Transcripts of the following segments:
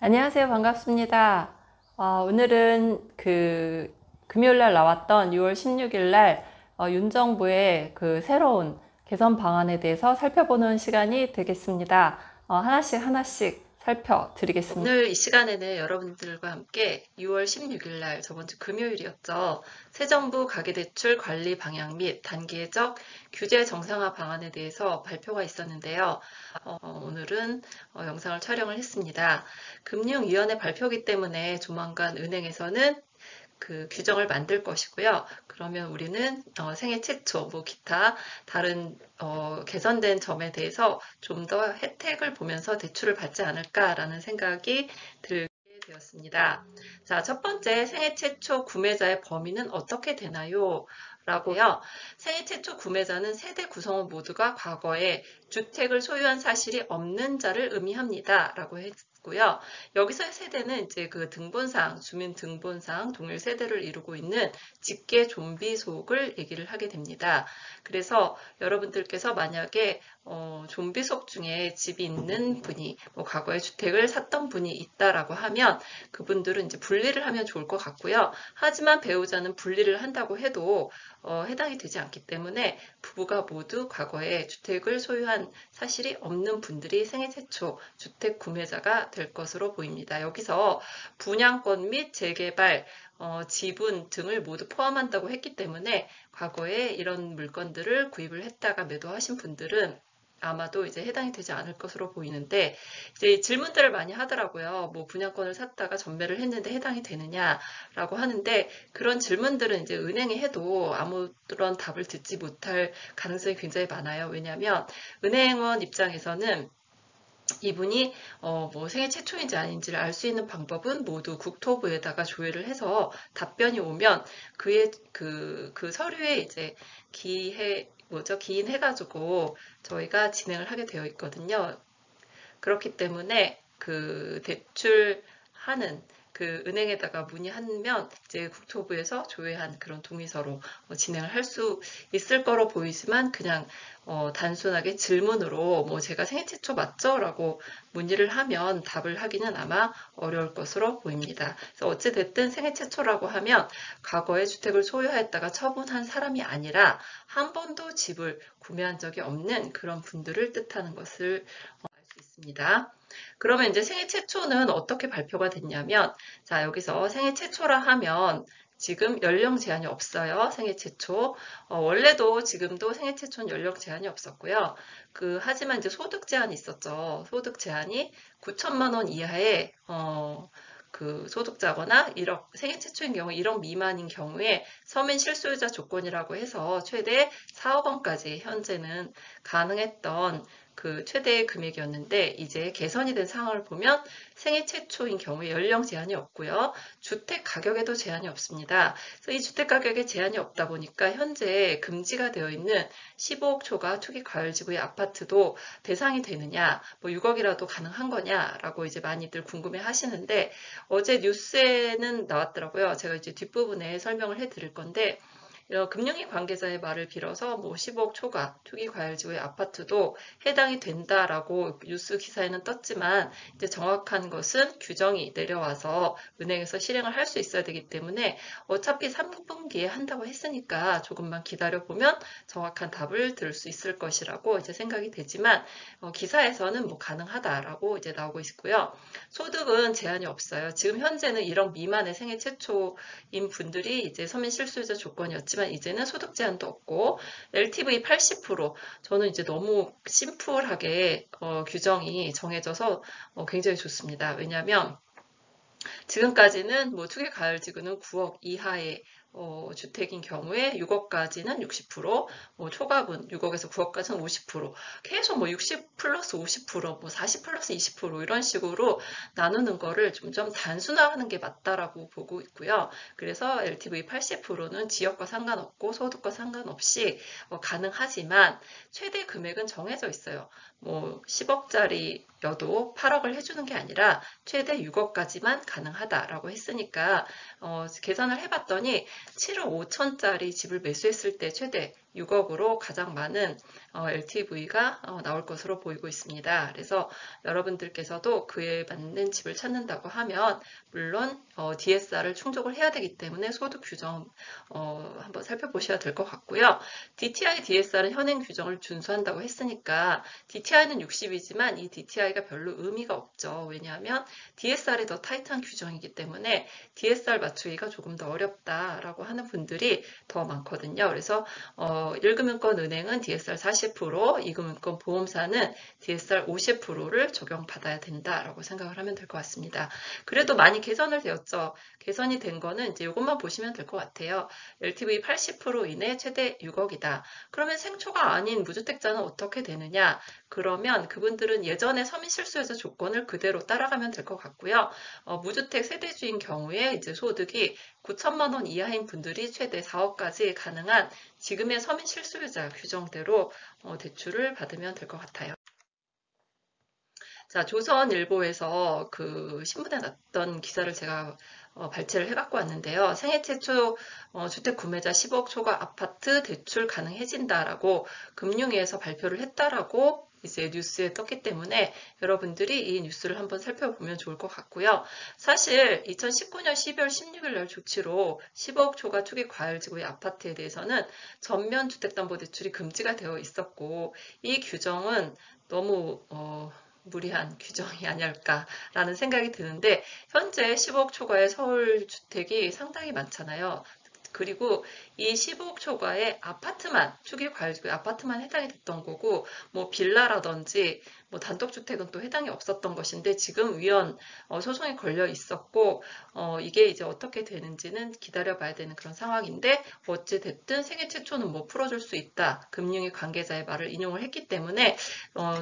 안녕하세요. 반갑습니다. 오늘은 금요일 날 나왔던 6월 16일 날 윤정부의 새로운 개선 방안에 대해서 살펴보는 시간이 되겠습니다. 하나씩 하나씩 살펴드리겠습니다. 오늘 이 시간에는 여러분들과 함께 6월 16일 날 저번 주 금요일이었죠. 새 정부 가계대출 관리 방향 및 단계적 규제 정상화 방안에 대해서 발표가 있었는데요. 오늘은 영상을 촬영을 했습니다. 금융위원회 발표기 때문에 조만간 은행에서는 그 규정을 만들 것이고요. 그러면 우리는 생애 최초, 기타 다른 개선된 점에 대해서 좀 더 혜택을 보면서 대출을 받지 않을까라는 생각이 들게 되었습니다. 자, 첫 번째 생애 최초 구매자의 범위는 어떻게 되나요? 라고요. 생애 최초 구매자는 세대 구성원 모두가 과거에 주택을 소유한 사실이 없는 자를 의미합니다. 라고 했고요. 여기서의 세대는 이제 그 등본상, 주민 등본상 동일 세대를 이루고 있는 직계 좀비속을 얘기를 하게 됩니다. 그래서 여러분들께서 만약에 좀비속 중에 집이 있는 분이 과거에 주택을 샀던 분이 있다라고 하면 그분들은 이제 분리를 하면 좋을 것 같고요. 하지만 배우자는 분리를 한다고 해도 해당이 되지 않기 때문에 부부가 모두 과거에 주택을 소유한 사실이 없는 분들이 생애 최초 주택 구매자가 될 것으로 보입니다. 여기서 분양권 및 재개발, 지분 등을 모두 포함한다고 했기 때문에 과거에 이런 물건들을 구입을 했다가 매도하신 분들은 아마도 이제 해당이 되지 않을 것으로 보이는데, 이제 질문들을 많이 하더라고요. 분양권을 샀다가 전매를 했는데 해당이 되느냐라고 하는데, 그런 질문들은 이제 은행에 해도 아무런 답을 듣지 못할 가능성이 굉장히 많아요. 왜냐하면 은행원 입장에서는 이분이 생애 최초인지 아닌지를 알 수 있는 방법은 모두 국토부에다가 조회를 해서 답변이 오면 그의 그 서류에 이제 기인해가지고 저희가 진행을 하게 되어 있거든요. 그렇기 때문에 그 대출하는 그 은행에다가 문의하면 이제 국토부에서 조회한 그런 동의서로 진행을 할 수 있을 거로 보이지만 그냥 단순하게 질문으로 제가 생애 최초 맞죠? 라고 문의를 하면 답을 하기는 아마 어려울 것으로 보입니다. 그래서 어찌됐든 생애 최초라고 하면 과거에 주택을 소유하였다가 처분한 사람이 아니라 한 번도 집을 구매한 적이 없는 그런 분들을 뜻하는 것을 알 수 있습니다. 그러면 이제 생애 최초는 어떻게 발표가 됐냐면, 자, 여기서 생애 최초라 하면 지금 연령 제한이 없어요. 생애 최초. 원래도 지금도 생애 최초는 연령 제한이 없었고요. 하지만 이제 소득 제한이 있었죠. 소득 제한이 9천만 원 이하의, 소득자거나 1억, 생애 최초인 경우 1억 미만인 경우에 서민 실소유자 조건이라고 해서 최대 4억 원까지 현재는 가능했던 그 최대의 금액이었는데 이제 개선이 된 상황을 보면 생애 최초인 경우에 연령 제한이 없고요. 주택 가격에도 제한이 없습니다. 그래서 이 주택 가격에 제한이 없다 보니까 현재 금지가 되어 있는 15억 초과 투기 과열지구의 아파트도 대상이 되느냐, 6억이라도 가능한 거냐라고 이제 많이들 궁금해 하시는데 어제 뉴스에는 나왔더라고요. 제가 이제 뒷부분에 설명을 해 드릴 건데 금융위 관계자의 말을 빌어서 15억 초과 투기 과열지구의 아파트도 해당이 된다라고 뉴스 기사에는 떴지만 이제 정확한 것은 규정이 내려와서 은행에서 실행을 할 수 있어야 되기 때문에 어차피 3분기에 한다고 했으니까 조금만 기다려 보면 정확한 답을 들을 수 있을 것이라고 이제 생각이 되지만 기사에서는 가능하다라고 이제 나오고 있고요. 소득은 제한이 없어요. 지금 현재는 1억 미만의 생애 최초인 분들이 이제 서민 실소유자 조건이었지만 이제는 소득 제한도 없고 LTV 80%, 저는 이제 너무 심플하게 규정이 정해져서 굉장히 좋습니다. 왜냐하면 지금까지는 투기 가열지구는 9억 이하의 주택인 경우에 6억까지는 60%, 초과분 6억에서 9억까지는 50%, 계속 60 플러스 50%, 40 플러스 20% 이런 식으로 나누는 거를 좀 단순화하는 게 맞다라고 보고 있고요. 그래서 LTV 80%는 지역과 상관없고 소득과 상관없이 가능하지만 최대 금액은 정해져 있어요. 10억짜리여도 8억을 해주는 게 아니라 최대 6억까지만 가능하다라고 했으니까 계산을 해봤더니 7억 5천짜리 집을 매수했을 때 최대 6억으로 가장 많은 LTV가 나올 것으로 보이고 있습니다. 그래서 여러분들께서도 그에 맞는 집을 찾는다고 하면 물론 DSR을 충족을 해야 되기 때문에 소득 규정 한번 살펴보셔야 될 것 같고요. DTI, DSR은 현행 규정을 준수한다고 했으니까 DTI는 60이지만 이 DTI가 별로 의미가 없죠. 왜냐하면 DSR이 더 타이트한 규정이기 때문에 DSR 맞추기가 조금 더 어렵다라고 하는 분들이 더 많거든요. 그래서 1금융권 은행은 DSR 40%, 2금융권 보험사는 DSR 50%를 적용받아야 된다라고 생각을 하면 될 것 같습니다. 그래도 많이 개선을 되었죠. 개선이 된 거는 이제 이것만 보시면 될 것 같아요. LTV 80% 이내 최대 6억이다. 그러면 생초가 아닌 무주택자는 어떻게 되느냐? 그러면 그분들은 예전에 서민실수요자 조건을 그대로 따라가면 될 것 같고요. 무주택 세대주인 경우에 이제 소득이 9천만 원 이하인 분들이 최대 4억까지 가능한 지금의 서민실수요자 규정대로 대출을 받으면 될 것 같아요. 자, 조선일보에서 그 신문에 났던 기사를 제가 발췌를 해갖고 왔는데요. 생애 최초 주택 구매자 10억 초과 아파트 대출 가능해진다라고 금융위에서 발표를 했다라고 이제 뉴스에 떴기 때문에 여러분들이 이 뉴스를 한번 살펴보면 좋을 것 같고요. 사실 2019년 12월 16일 날 조치로 10억 초과 투기 과열지구의 아파트에 대해서는 전면 주택담보대출이 금지가 되어 있었고 이 규정은 너무 무리한 규정이 아닐까라는 생각이 드는데 현재 10억 초과의 서울 주택이 상당히 많잖아요. 그리고 이 15억 초과의 아파트만, 투기 과열지구 아파트만 해당이 됐던 거고, 뭐 빌라라든지 뭐 단독주택은 또 해당이 없었던 것인데 지금 위헌 소송이 걸려 있었고 이게 이제 어떻게 되는지는 기다려봐야 되는 그런 상황인데 어찌 됐든 생애 최초는 뭐 풀어줄 수 있다. 금융위 관계자의 말을 인용을 했기 때문에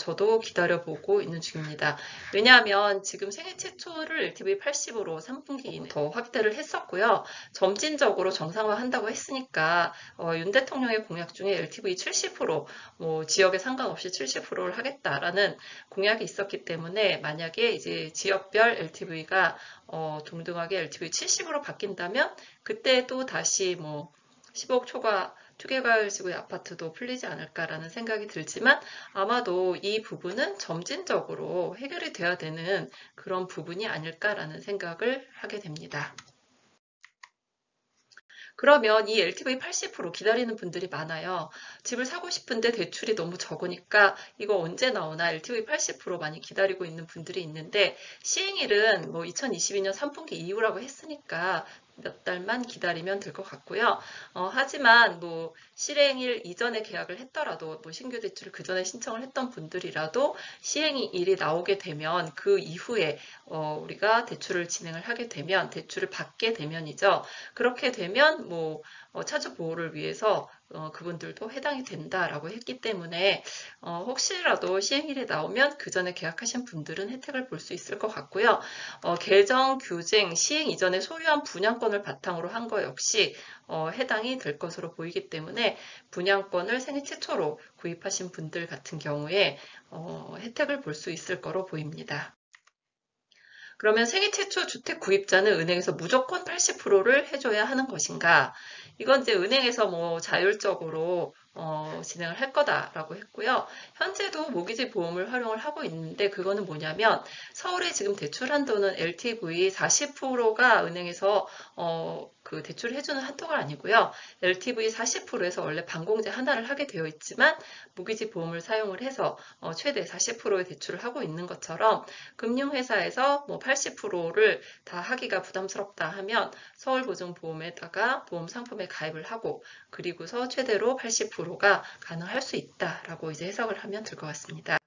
저도 기다려보고 있는 중입니다. 왜냐하면 지금 생애 최초를 LTV 80으로 3분기 이내 더 확대를 했었고요. 점진적으로 정상화한다고 했으니까 윤 대통령의 공약 중에 LTV 70%, 뭐 지역에 상관없이 70%를 하겠다라는 공약이 있었기 때문에 만약에 이제 지역별 LTV가 동등하게 LTV 70으로 바뀐다면 그때 또 다시 뭐 10억 초과 투개과열지구의 아파트도 풀리지 않을까라는 생각이 들지만 아마도 이 부분은 점진적으로 해결이 돼야 되는 그런 부분이 아닐까라는 생각을 하게 됩니다. 그러면 이 LTV 80% 기다리는 분들이 많아요. 집을 사고 싶은데 대출이 너무 적으니까 이거 언제 나오나 LTV 80% 많이 기다리고 있는 분들이 있는데 시행일은 뭐 2022년 3분기 이후라고 했으니까 몇 달만 기다리면 될 것 같고요. 하지만 뭐 실행일 이전에 계약을 했더라도 뭐 신규 대출을 그 전에 신청을 했던 분들이라도 시행일이 나오게 되면 그 이후에 우리가 대출을 진행을 하게 되면 대출을 받게 되면이죠. 그렇게 되면 뭐 차주 보호를 위해서 그분들도 해당이 된다라고 했기 때문에 혹시라도 시행일이 나오면 그 전에 계약하신 분들은 혜택을 볼 수 있을 것 같고요. 개정, 규정, 시행 이전에 소유한 분양권을 바탕으로 한 거 역시 해당이 될 것으로 보이기 때문에 분양권을 생애 최초로 구입하신 분들 같은 경우에 혜택을 볼 수 있을 거로 보입니다. 그러면 생애 최초 주택 구입자는 은행에서 무조건 80%를 해줘야 하는 것인가? 이건 이제 은행에서 뭐 자율적으로 진행을 할 거다라고 했고요. 현재도 모기지 보험을 활용을 하고 있는데 그거는 뭐냐면 서울에 지금 대출한 돈은 LTV 40%가 은행에서 그 대출을 해주는 한도가 아니고요. LTV 40%에서 원래 반공제 하나를 하게 되어 있지만 모기지 보험을 사용을 해서 최대 40%의 대출을 하고 있는 것처럼 금융회사에서 뭐 80%를 다 하기가 부담스럽다 하면 서울보증보험에다가 보험 상품에 가입을 하고 그리고서 최대로 80%가 가능할 수 있다라고 이제 해석을 하면 될 것 같습니다.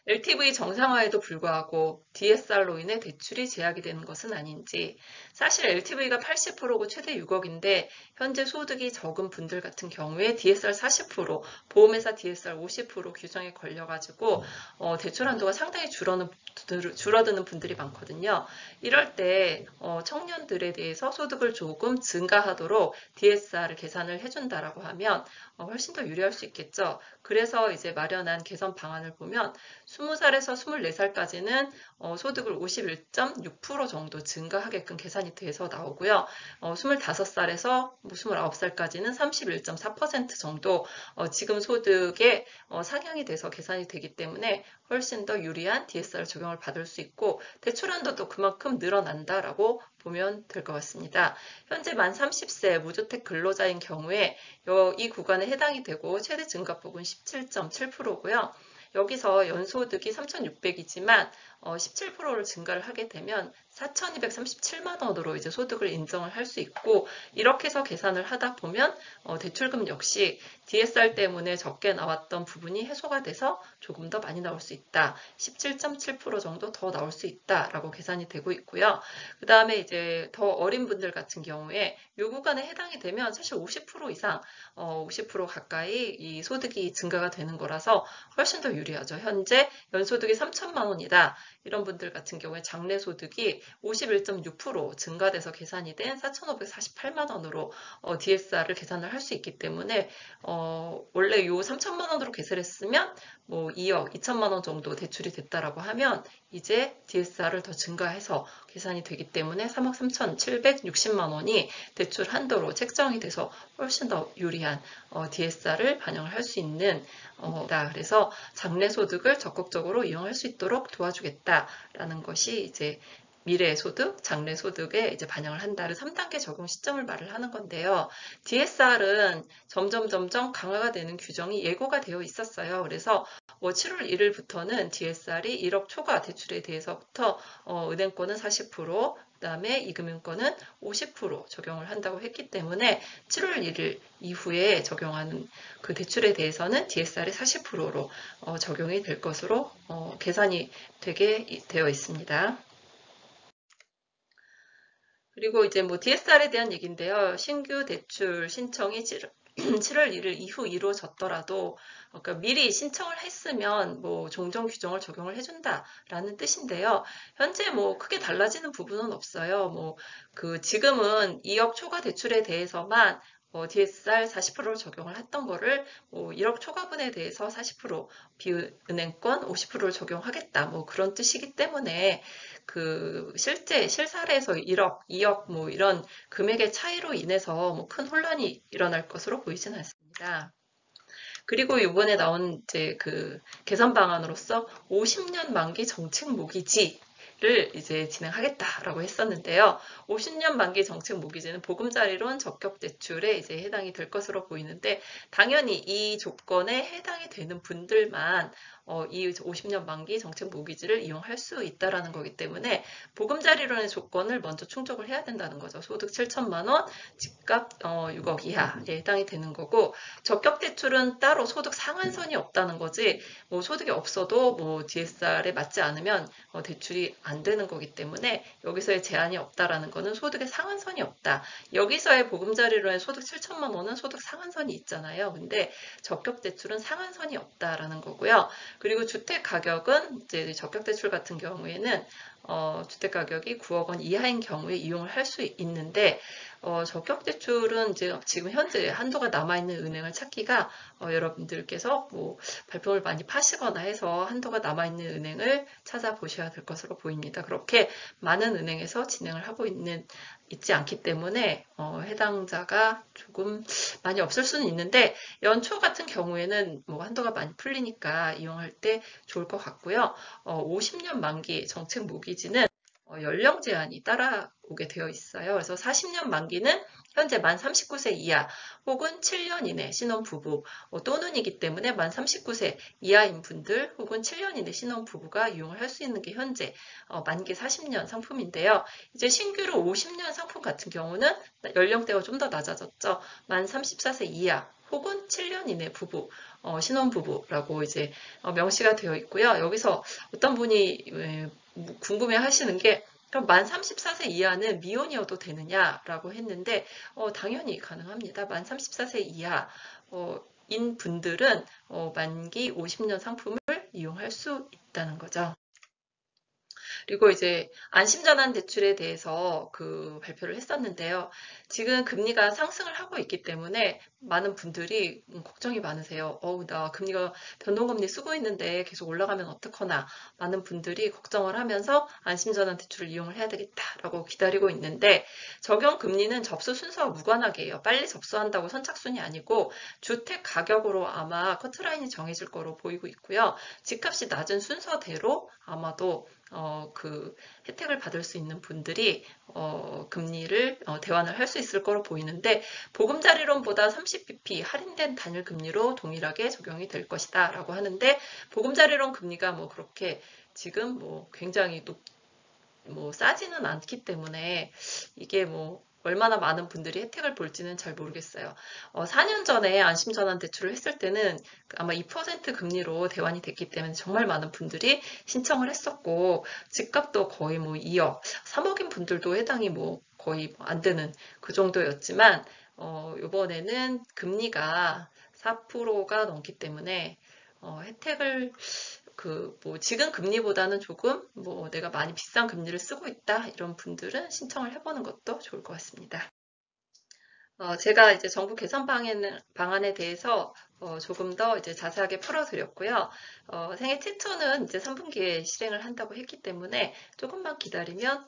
LTV 정상화에도 불구하고 DSR로 인해 대출이 제약이 되는 것은 아닌지 사실 LTV가 80%고 최대 6억인데 현재 소득이 적은 분들 같은 경우에 DSR 40%, 보험회사 DSR 50% 규정에 걸려가지고 대출 한도가 상당히 줄어드는 분들이 많거든요. 이럴 때 청년들에 대해서 소득을 조금 증가하도록 DSR을 계산을 해준다라고 하면 훨씬 더 유리할 수 있겠죠. 그래서 이제 마련한 개선 방안을 보면 20살에서 24살까지는 소득을 51.6% 정도 증가하게끔 계산이 돼서 나오고요. 25살에서 29살까지는 31.4% 정도 지금 소득에 상향이 돼서 계산이 되기 때문에 훨씬 더 유리한 DSR 적용을 받을 수 있고 대출 한도도 그만큼 늘어난다라고 보면 될 것 같습니다. 현재 만 30세 무주택 근로자인 경우에 이 구간에 해당이 되고 최대 증가폭은 17.7%고요. 여기서 연소득이 3,600이지만 17%를 증가를 하게 되면 4,237만 원으로 이제 소득을 인정을 할 수 있고 이렇게 해서 계산을 하다 보면 대출금 역시 DSR 때문에 적게 나왔던 부분이 해소가 돼서 조금 더 많이 나올 수 있다. 17.7% 정도 더 나올 수 있다라고 계산이 되고 있고요. 그 다음에 이제 더 어린 분들 같은 경우에 이 구간에 해당이 되면 사실 50% 이상, 50% 가까이 이 소득이 증가가 되는 거라서 훨씬 더 유리하죠. 현재 연소득이 3천만 원이다. 이런 분들 같은 경우에 장래소득이 51.6% 증가돼서 계산이 된 4,548만 원으로 DSR을 계산을 할 수 있기 때문에 원래 요 3천만 원으로 계산했으면 뭐 2억 2천만 원 정도 대출이 됐다라고 하면 이제 DSR을 더 증가해서 계산이 되기 때문에 3억 3,760만 원이 대출 한도로 책정이 돼서 훨씬 더 유리한 DSR을 반영을 할 수 있는 그래서 장래소득을 적극적으로 이용할 수 있도록 도와주겠다라는 것이 이제 미래소득, 장래소득에 이제 반영을 한다는 3단계 적용 시점을 말을 하는 건데요. DSR은 점점 강화가 되는 규정이 예고가 되어 있었어요. 그래서 7월 1일부터는 DSR이 1억 초과 대출에 대해서부터 은행권은 40%, 그다음에 이금융권은 50% 적용을 한다고 했기 때문에 7월 1일 이후에 적용하는 그 대출에 대해서는 DSR이 40%로 적용이 될 것으로 계산이 되게 되어 있습니다. 그리고 이제 뭐 DSR에 대한 얘기인데요. 신규 대출 신청이 7월 1일 이후 이루어졌더라도 그러니까 미리 신청을 했으면 뭐 종전 규정을 적용을 해준다라는 뜻인데요. 현재 뭐 크게 달라지는 부분은 없어요. 뭐 그 지금은 2억 초과 대출에 대해서만 DSR 40%를 적용을 했던 거를 뭐 1억 초과분에 대해서 40% 비은행권 50%를 적용하겠다 뭐 그런 뜻이기 때문에 그 실제 실사례에서 1억, 2억 뭐 이런 금액의 차이로 인해서 뭐 큰 혼란이 일어날 것으로 보이지는 않습니다. 그리고 이번에 나온 이제 그 개선 방안으로서 50년 만기 정책 모기지 를 이제 진행하겠다라고 했었는데요. 50년 만기 정책 모기지는 보금자리론 적격 대출에 이제 해당이 될 것으로 보이는데 당연히 이 조건에 해당이 되는 분들만 이 50년 만기 정책 모기지를 이용할 수 있다라는 거기 때문에 보금자리론의 조건을 먼저 충족을 해야 된다는 거죠. 소득 7천만 원, 집값 6억 이하에 해당이 되는 거고 적격 대출은 따로 소득 상한선이 없다는 거지 뭐 소득이 없어도 뭐 DSR에 맞지 않으면 대출이 안 되는 거기 때문에 여기서의 제한이 없다라는 거는 소득의 상한선이 없다. 여기서의 보금자리론의 소득 7천만 원은 소득 상한선이 있잖아요. 근데 적격 대출은 상한선이 없다라는 거고요. 그리고 주택 가격은 이제 적격 대출 같은 경우에는 주택 가격이 9억 원 이하인 경우에 이용을 할 수 있는데 적격 대출은 이제 지금 현재 한도가 남아있는 은행을 찾기가 여러분들께서 뭐 발품을 많이 파시거나 해서 한도가 남아있는 은행을 찾아보셔야 될 것으로 보입니다. 그렇게 많은 은행에서 진행을 하고 있지 않기 때문에 해당자가 조금 많이 없을 수는 있는데 연초 같은 경우에는 뭐 한도가 많이 풀리니까 이용할 때 좋을 것 같고요. 50년 만기 정책 모기지는 연령 제한이 따라오게 되어 있어요. 그래서 40년 만기는 현재 만 39세 이하 혹은 7년 이내 신혼부부 또는이기 때문에 만 39세 이하인 분들 혹은 7년 이내 신혼부부가 이용을 할 수 있는 게 현재 만기 40년 상품인데요. 이제 신규로 50년 상품 같은 경우는 연령대가 좀 더 낮아졌죠. 만 34세 이하 혹은 7년 이내 부부, 신혼부부라고 이제 명시가 되어 있고요. 여기서 어떤 분이 궁금해 하시는 게 그럼 만 34세 이하는 미혼이어도 되느냐라고 했는데 당연히 가능합니다. 만 34세 이하인 분들은 만기 50년 상품을 이용할 수 있다는 거죠. 그리고 이제 안심전환 대출에 대해서 그 발표를 했었는데요. 지금 금리가 상승을 하고 있기 때문에 많은 분들이 걱정이 많으세요. 나 금리가 변동금리 쓰고 있는데 계속 올라가면 어떡하나. 많은 분들이 걱정을 하면서 안심전환 대출을 이용을 해야 되겠다라고 기다리고 있는데 적용 금리는 접수 순서와 무관하게 해요. 빨리 접수한다고 선착순이 아니고 주택 가격으로 아마 커트라인이 정해질 거로 보이고 있고요. 집값이 낮은 순서대로 아마도 그 혜택을 받을 수 있는 분들이 금리를 대환을 할 수 있을 거로 보이는데 보금자리론보다 30bp 할인된 단일 금리로 동일하게 적용이 될 것이다 라고 하는데 보금자리론 금리가 뭐 그렇게 지금 뭐 굉장히 뭐 싸지는 않기 때문에 이게 뭐 얼마나 많은 분들이 혜택을 볼지는 잘 모르겠어요. 4년 전에 안심전환 대출을 했을 때는 아마 2% 금리로 대환이 됐기 때문에 정말 많은 분들이 신청을 했었고 집값도 거의 뭐 2억, 3억인 분들도 해당이 뭐 거의 안 되는 그 정도였지만 이번에는 금리가 4%가 넘기 때문에 혜택을 뭐 지금 금리보다는 조금 뭐 내가 많이 비싼 금리를 쓰고 있다 이런 분들은 신청을 해보는 것도 좋을 것 같습니다. 제가 이제 정부 개선 방안에 대해서 조금 더 이제 자세하게 풀어드렸고요. 생애 최초는 이제 3분기에 실행을 한다고 했기 때문에 조금만 기다리면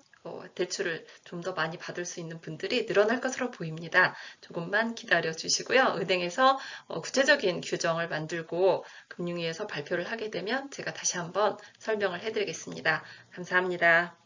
대출을 좀 더 많이 받을 수 있는 분들이 늘어날 것으로 보입니다. 조금만 기다려 주시고요. 은행에서 구체적인 규정을 만들고 금융위에서 발표를 하게 되면 제가 다시 한번 설명을 해드리겠습니다. 감사합니다.